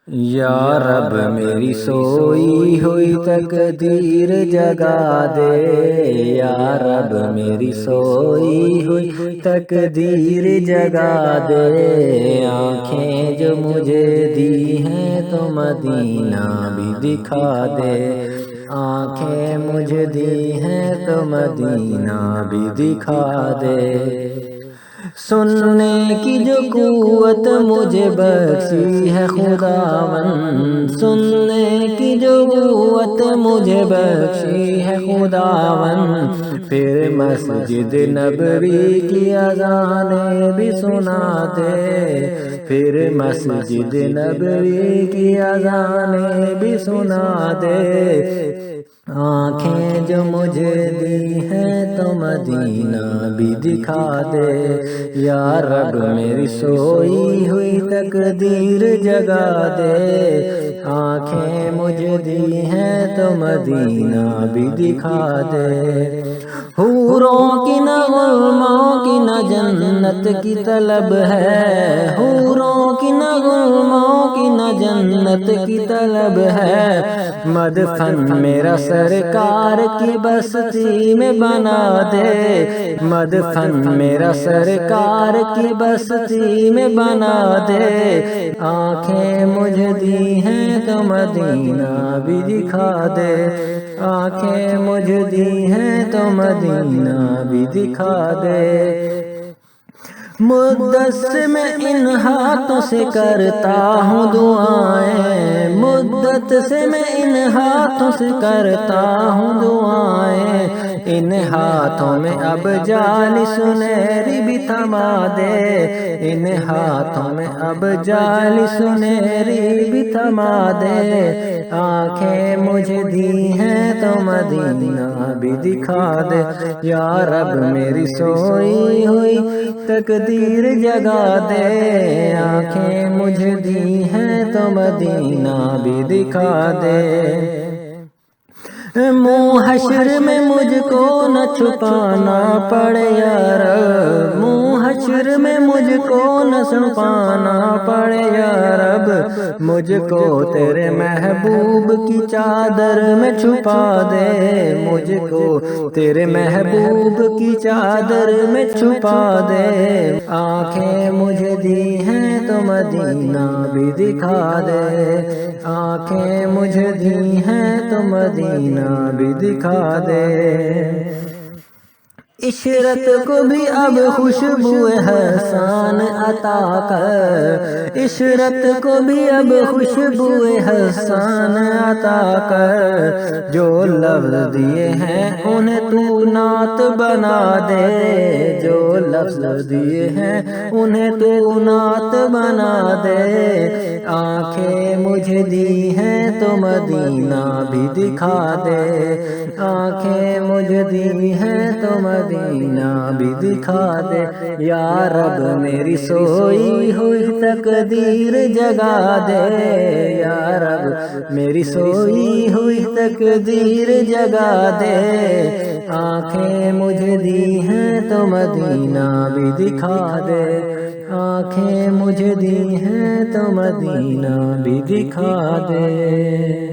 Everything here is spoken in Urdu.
یا رب میری سوئی ہوئی تقدیر جگا دے، یا رب میری سوئی ہوئی تقدیر جگا دے، آنکھیں جو مجھے دی ہیں تو مدینہ بھی دکھا دے، آنکھیں مجھے دی ہیں تو مدینہ بھی دکھا دے، سننے کی جو قوت مجھے بخشی ہے خداوند، سننے کی جو قوت مجھے بخشی ہے خداوند، پھر مسجد نبوی کی اذانیں بھی سنا دے، پھر مسجد نبوی کی اذانیں بھی سنا دے، آنکھیں جو مجھے دی ہیں تو مدینہ بھی دکھا دے، یا رب میری سوئی ہوئی تقدیر جگا دے، آنکھیں مجھے دی ہیں تو مدینہ بھی دکھا دے، حوروں کی نہ غلاموں کی نہ جنت کی طلب ہے، حوروں کی نہ غلاموں کی نہ جنت کی طلب ہے، مدفن میرا سرکار کی بستی میں بنا دے، مدفن میرا سرکار کی بستی میں بنا دے، آنکھیں مجھے دی ہیں تو مدینہ بھی دکھا دے، آنکھیں مجھے دی ہیں تو مدینہ بھی دکھا دے، مدت سے میں ان ہاتھوں سے کرتا ہوں دعائیں، مدت سے میں ان ہاتھوں سے کرتا ہوں دعائیں، ان ہاتھوں میں اب جالی سنہری بھی تھما دے، ان ہاتھوں میں اب جالی سنہری بھی تھما دے، آنکھیں مجھے دی ہیں تو مدینہ بھی دکھا دے، یا رب میری سوئی ہوئی تقدیر جگا دے، آنکھیں مجھے دی ہیں تو مدینہ بھی دکھا دے، منہ حشر میں مجھ کو نہ چھپانا پڑے یا رب، منہ حشر میں مجھ کو نہ چھپانا پڑے یا رب، مجھ کو تیرے محبوب کی چادر میں چھپا دے، مجھ کو تیرے محبوب کی چادر میں چھپا دے، آنکھیں مجھے دی ہیں تو مدینہ بھی دکھا دے، آنکھیں مجھے دی ہیں تو مدینہ بھی دکھا دے، عشرت کو بھی اب خوشبو حسان عطا کر، عشرت کو بھی اب خوشبو حسان عطا کر، جو لفظ دیے ہیں انہیں تو نعت بنا دے، جو لفظ دیے ہیں انہیں تو نعت بنا دے، آنکھیں مجھے دی ہیں تو مدینہ بھی دکھا دے، آنکھیں مجھے دی ہیں تو مدینہ بھی دکھا دے، یا رب میری سوئی ہوئی تقدیر جگا دے، یا رب میری سوئی ہوئی تقدیر جگا دے، آنکھیں مجھے دی ہیں تو مدینہ بھی دکھا دے، آنکھیں مجھے دی ہیں تو مدینہ بھی دکھا دے۔